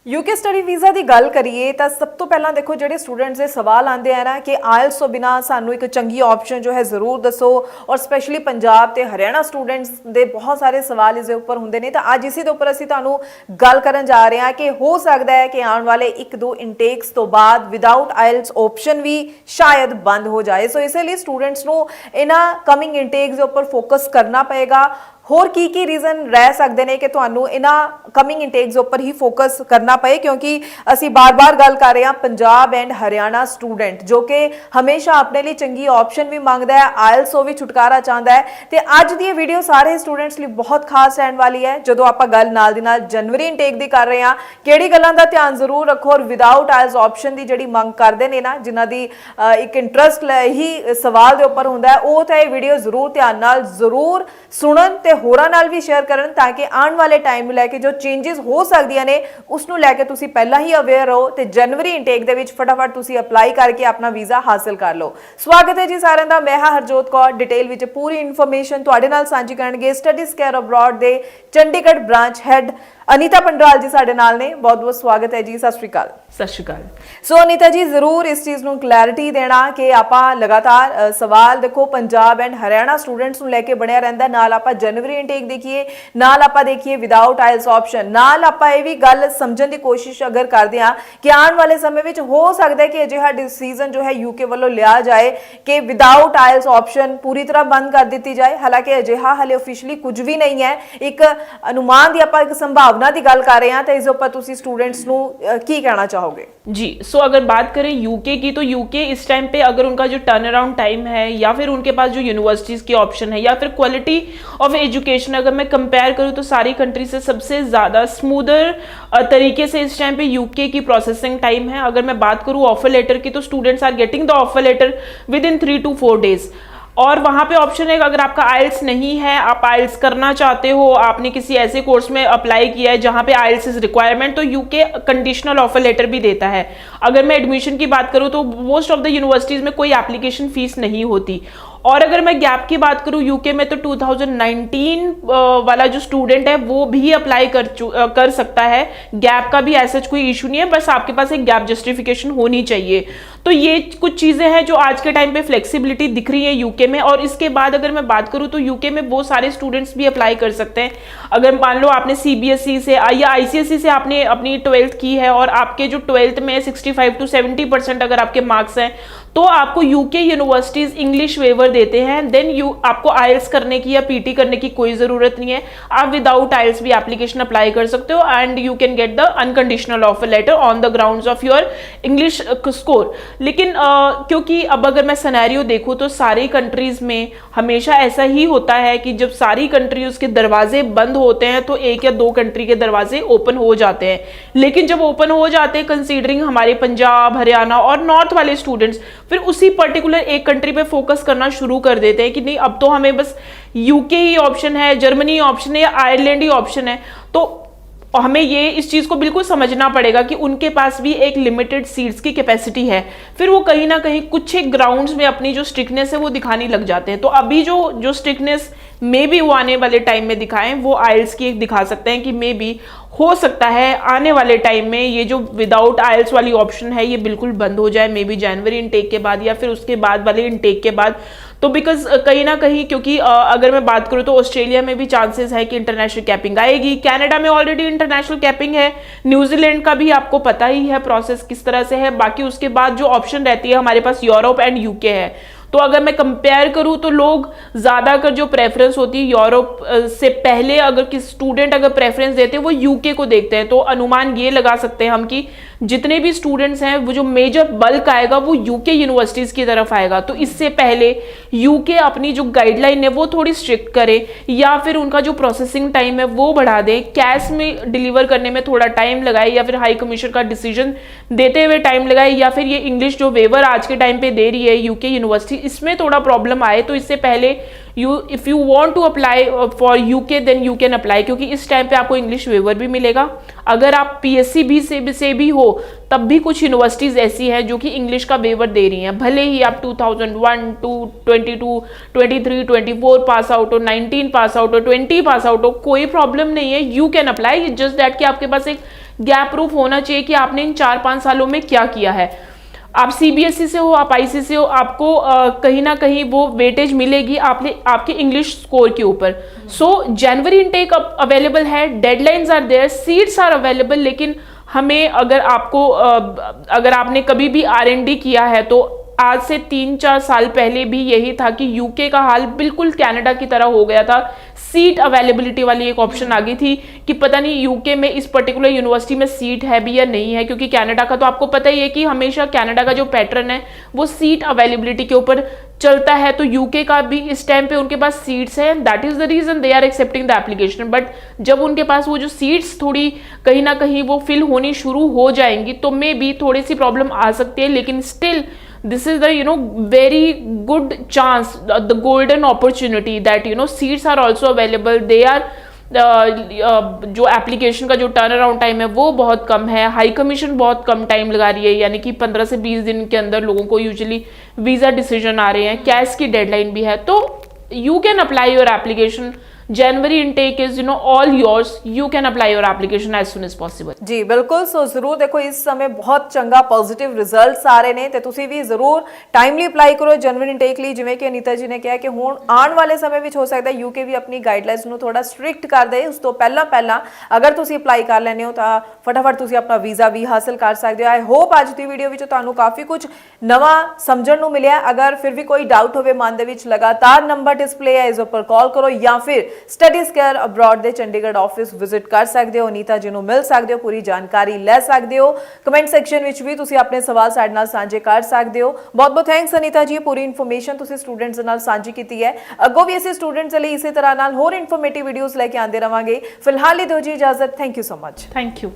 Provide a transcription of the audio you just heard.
UK study visa की गल करिए तो सब तो पहला देखो जो स्टूडेंट्स के सवाल आते हैं ना कि आयल्स तो बिना सानू एक चंगी ऑप्शन जो है जरूर दसो। और स्पैशली पंजाब ते हरियाणा स्टूडेंट्स के बहुत सारे सवाल इस उपर होंगे ने। तो अज इसी के उपर असीं तुहानू गल करन जा रहे हैं कि हो सकता है कि आने वाले 1-2 इंटेक्स तो बाद विदाउट आयल्स ऑप्शन भी शायद बंद हो जाए। सो इसलिए स्टूडेंट्स नू इन्हां कमिंग इंटेक्स के उपर फोकस करना पएगा। होर की रीजन रह सकते हैं कि तुहानू इन्हां कमिंग इंटेक्स उपर ही फोकस करना पे, क्योंकि असी बार बार गल कर रहे हैं पंजाब एंड हरियाणा स्टूडेंट जो कि हमेशा अपने लिए चंगी ऑप्शन भी मंगता है, आयल्स भी छुटकारा चाहता है। तो अज की वीडियो सारे स्टूडेंट्स लिए बहुत खास रहने वाली है। जो आप गल नाल दी नाल जनवरी इंटेक की कर रहे हैं, किहड़ी गल्लां दा ध्यान जरूर रखो और विदाउट आयल्स ऑप्शन की जिहड़ी मंग करते हैं ना, जिन्हां दी एक इंटरस्ट ही सवाल के उपर हुंदा है, वो तो यह वीडियो जरूर ध्यान नाल जरूर सुनन ते होरां नाल भी शेयर करन, ताकि आने वाले टाइम लैके जो चेंजेस हो सकदियां ने उसनूं लैके तुसीं पहला ही अवेयर हो तो जनवरी इंटेक दे विच फटाफट तुसीं अप्लाई करके अपना वीज़ा हासिल कर लो। स्वागत है जी सारिਆਂ ਦਾ। मैं हरजोत कौर डिटेल विच पूरी इन्फॉर्मेशन तुहाडे नाल सांझी करनगे स्टडीज केयर अब्रॉड दे चंडीगढ़ ब्रांच हैड अनीता पंडराल जी साडे नाल ने। बहुत बहुत स्वागत है जी। सत श्री अकाल। सत श्री अकाल। सो अनीता जी जरूर इस चीज़ नूं क्लैरिटी देना कि आपां लगातार सवाल देखो पंजाब एंड हरियाणा स्टूडेंट्स नूं लैके बणिया रहिंदा। नाल आपां जनवरी इंटेक देखिए, नाल आपां देखिए विदाउट आयल्स ऑप्शन, नाल आपां इह वी गल समझण दी कोशिश अगर करदे हां कि आने वाले समय विच हो सकदा है कि अजिहा डिसीजन जो है यूके वालों लिया जाए कि विदाउट आयल्स ऑप्शन पूरी तरह बंद कर दी जाए। हालांकि अजिहा हाले ऑफिशियली कुछ भी नहीं है, एक अनुमान की आपां एक संभावना की गल कर रहे हैं। तो इस उपर तुसीं स्टूडेंट्स नूं की कहना चाहोगे जी? सो अगर बात करें यूके की, तो यूके इस टाइम पे अगर उनका जो टर्न अराउंड टाइम है या फिर उनके पास जो यूनिवर्सिटीज़ के ऑप्शन है या फिर क्वालिटी ऑफ एजुकेशन अगर मैं कंपेयर करूं तो सारी कंट्री से सबसे ज़्यादा स्मूदर तरीके से इस टाइम पे यूके की प्रोसेसिंग टाइम है। अगर मैं बात करूं ऑफर लेटर की, तो students are getting the offer letter within 3 to 4 days। और वहाँ पे ऑप्शन है अगर आपका आइल्स नहीं है, आप आइल्स करना चाहते हो, आपने किसी ऐसे कोर्स में अप्लाई किया है जहाँ पे आइल्स इज रिक्वायरमेंट, तो यूके कंडीशनल ऑफर लेटर भी देता है। अगर मैं एडमिशन की बात करूँ तो मोस्ट ऑफ द यूनिवर्सिटीज़ में कोई एप्लीकेशन फीस नहीं होती। और अगर मैं गैप की बात करूं यूके में, तो 2019 वाला जो स्टूडेंट है वो भी अप्लाई कर सकता है। गैप का भी ऐसा कोई इशू नहीं है, बस आपके पास एक गैप जस्टिफिकेशन होनी चाहिए। तो ये कुछ चीज़ें हैं जो आज के टाइम पे फ्लेक्सिबिलिटी दिख रही है यूके में। और इसके बाद अगर मैं बात करूं तो यूके में वो सारे स्टूडेंट्स भी अप्लाई कर सकते हैं। अगर मान लो आपने सीबीएसई से या आईसीएसई से आपने अपनी 12th की है और आपके जो 12th में 65 to 70% अगर आपके मार्क्स हैं, तो आपको यूके यूनिवर्सिटीज इंग्लिश वेवर देते हैं। देन आपको आइल्स करने की या पीटी करने की कोई ज़रूरत नहीं है। आप विदाउट आइल्स भी एप्लीकेशन अप्लाई कर सकते हो and you can get the unconditional offer later on the grounds of your English score. लेकिन क्योंकि अब अगर मैं सिनेरियो देखूँ तो सारी कंट्रीज़ में हमेशा ऐसा ही होता है कि जब सारी कंट्रीज़ के दरवाजे बंद होते हैं तो 1 या 2 कंट्री के दरवाजे ओपन हो जाते हैं। लेकिन जब ओपन हो जाते हैं, कंसीडरिंग हमारे पंजाब, हरियाणा और नॉर्थ वाले स्टूडेंट्स फिर उसी पर्टिकुलर एक कंट्री पे फोकस करना शुरू कर देते हैं कि नहीं अब तो हमें बस यूके ही ऑप्शन है, जर्मनी ऑप्शन है या आयरलैंड ही ऑप्शन है। तो हमें ये इस चीज़ को बिल्कुल समझना पड़ेगा कि उनके पास भी एक लिमिटेड सीट्स की कैपेसिटी है। फिर वो कहीं ना कहीं कुछ एक ग्राउंड्स में अपनी जो स्ट्रिक्टनेस है वो दिखाने लग जाते हैं। तो अभी जो स्ट्रिक्टनेस मे बी वो आने वाले टाइम में दिखाएं, वो आइल्स की एक दिखा सकते हैं कि मे बी हो सकता है आने वाले टाइम में ये जो विदाउट आइल्स वाली ऑप्शन है ये बिल्कुल बंद हो जाए, मे बी जनवरी इंटेक के बाद या फिर उसके बाद वाले इंटेक के बाद। तो बिकॉज कहीं ना कहीं क्योंकि अगर मैं बात करूँ तो ऑस्ट्रेलिया में भी चांसेस है कि इंटरनेशनल कैपिंग आएगी, कनाडा में ऑलरेडी इंटरनेशनल कैपिंग है, न्यूजीलैंड का भी आपको पता ही है प्रोसेस किस तरह से है। बाकी उसके बाद जो ऑप्शन रहती है हमारे पास यूरोप एंड यूके है। तो अगर मैं कंपेयर करूं तो लोग ज़्यादातर जो प्रेफरेंस होती है यूरोप से पहले अगर किस स्टूडेंट अगर प्रेफरेंस देते हैं वो यूके को देखते हैं। तो अनुमान ये लगा सकते हैं हम कि जितने भी स्टूडेंट्स हैं वो जो मेजर बल्क आएगा वो यूके यूनिवर्सिटीज़ की तरफ आएगा। तो इससे पहले यूके अपनी जो गाइडलाइन है वो थोड़ी स्ट्रिक्ट करे या फिर उनका जो प्रोसेसिंग टाइम है वो बढ़ा दे, कैश में डिलीवर करने में थोड़ा टाइम लगाए या फिर हाई कमीशन का डिसीजन देते हुए टाइम लगाए, या फिर ये इंग्लिश जो वेवर आज के टाइम पे दे रही है यूके यूनिवर्सिटी इसमें थोड़ा प्रॉब्लम आए। तो इससे पहले if you want to apply for UK then you can apply, क्योंकि इस टाइम पे आपको इंग्लिश वेवर भी मिलेगा। अगर आप पीएससी भी से भी हो तब भी कुछ यूनिवर्सिटीज़ ऐसी हैं जो कि इंग्लिश का वेवर दे रही हैं, भले ही आप 2001 टू 22 23 24 पास आउट हो, 19 पास आउट हो, 20 पास आउट हो, कोई प्रॉब्लम नहीं है, you can apply. Just that कि आपके पास एक गैप प्रूफ होना चाहिए कि आपने इन 4-5 सालों में क्या किया है। आप सीबीएसई से हो, आप आईसीएसई से हो, आपको कहीं ना कहीं वो वेटेज मिलेगी आपके इंग्लिश स्कोर के ऊपर। सो जनवरी इनटेक अवेलेबल है, deadlines are there, seats are available. लेकिन हमें अगर आपने कभी भी R&D किया है तो आज से 3-4 साल पहले भी यही था कि यूके का हाल बिल्कुल कनाडा की तरह हो गया था। सीट अवेलेबिलिटी वाली एक ऑप्शन आ गई थी कि पता नहीं यूके में इस पर्टिकुलर यूनिवर्सिटी में सीट है भी या नहीं है, क्योंकि कनाडा का तो आपको पता ही है कि हमेशा कनाडा का जो पैटर्न है वो सीट अवेलेबिलिटी के ऊपर चलता है। तो यूके का भी इस टाइम पे उनके पास सीट्स हैं, that is the reason they are accepting the application. But जब उनके पास वो जो सीट्स थोड़ी कहीं ना कहीं वो फिल होनी शुरू हो जाएंगी तो मे बी थोड़ी सी प्रॉब्लम आ सकती है, लेकिन still this is the very good chance, the golden opportunity that seats are also available. they are जो एप्लीकेशन का जो टर्न अराउंड टाइम है वो बहुत कम है, हाई कमीशन बहुत कम टाइम लगा रही है, यानी कि 15 से 20 दिन के अंदर लोगों को यूजुअली वीजा डिसीजन आ रहे हैं, कैश की डेडलाइन भी है। तो you can apply your application, January intake is all yours, you can apply your application as soon as possible। जी बिल्कुल। सो जरूर देखो इस समय बहुत चंगा पॉजिटिव रिजल्ट्स आ रहे ने ਤੇ ਤੁਸੀਂ ਵੀ ਜ਼ਰੂਰ ਟਾਈਮਲੀ ਅਪਲਾਈ ਕਰੋ ਜਨਵਰੀ ਇਨਟੇਕ ਲਈ। ਜਿਵੇਂ ਕਿ ਅਨੀਤਾ ਜੀ ਨੇ ਕਿਹਾ ਕਿ ਹੁਣ ਆਉਣ ਵਾਲੇ ਸਮੇਂ ਵਿੱਚ ਹੋ ਸਕਦਾ ਯੂਕੇ ਵੀ ਆਪਣੀ ਗਾਈਡਲਾਈਨਸ ਨੂੰ ਥੋੜਾ ਸਟ੍ਰਿਕਟ ਕਰ ਦੇ। ਉਸ ਤੋਂ ਪਹਿਲਾਂ ਅਗਰ ਤੁਸੀਂ ਅਪਲਾਈ ਕਰ ਲੈਣੇ ਹੋ ਤਾਂ ਫਟਾਫਟ ਤੁਸੀਂ ਆਪਣਾ ਵੀਜ਼ਾ ਵੀ ਹਾਸਲ ਕਰ ਸਕਦੇ ਹੋ। ਆਈ ਹੋਪ ਅੱਜ ਦੀ ਵੀਡੀਓ ਵਿੱਚ ਤੁਹਾਨੂੰ ਕਾਫੀ ਕੁਝ ਨਵਾਂ ਸਮਝਣ ਨੂੰ ਮਿਲਿਆ। ਅਗਰ ਫਿਰ ਵੀ ਕੋਈ ਡਾਊਟ ਹੋਵੇ ਮਨ ਦੇ ਵਿੱਚ ਲਗਾਤਾਰ ਨੰਬਰ ਡਿਸਪਲੇ ਹੈ ਇਸ ਉੱਪਰ ਕਾਲ ਕਰੋ ਜਾਂ ਫਿਰ ਸਟੱਡੀਜ਼ ਕੇਅਰ ਅਬਰੋਡ ਦੇ ਚੰਡੀਗੜ੍ਹ ਆਫਿਸ ਵਿਜ਼ਿਟ ਕਰ ਸਕਦੇ ਹੋ, ਅਨੀਤਾ ਜੀ ਨੂੰ ਮਿਲ ਸਕਦੇ ਹੋ, ਪੂਰੀ ਜਾਣਕਾਰੀ ਲੈ ਸਕਦੇ ਹੋ। ਕਮੈਂਟ ਸੈਕਸ਼ਨ ਵਿੱਚ ਵੀ ਤੁਸੀਂ ਆਪਣੇ ਸਵਾਲ ਸਾਡੇ ਨਾਲ ਸਾਂਝੇ ਕਰ ਸਕਦੇ ਹੋ। ਬਹੁਤ ਬਹੁਤ ਥੈਂਕਸ ਅਨੀਤਾ ਜੀ, ਪੂਰੀ ਇਨਫੋਰਮੇਸ਼ਨ ਤੁਸੀਂ ਸਟੂਡੈਂਟਸ ਨਾਲ ਸਾਂਝੀ ਕੀਤੀ ਹੈ। ਅੱਗੋਂ ਵੀ ਅਸੀਂ ਸਟੂਡੈਂਟਸ ਲਈ ਇਸੇ ਤਰ੍ਹਾਂ ਨਾਲ ਹੋਰ ਇਨਫੋਰਮੇਟਿਵ ਵੀਡੀਓਜ਼ ਲੈ ਕੇ ਆਉਂਦੇ ਰਵਾਂਗੇ। ਫਿਲਹਾਲ ਲਈ ਦਿਓ ਜੀ ਇਜਾਜ਼ਤ। Thank you so much. Thank you.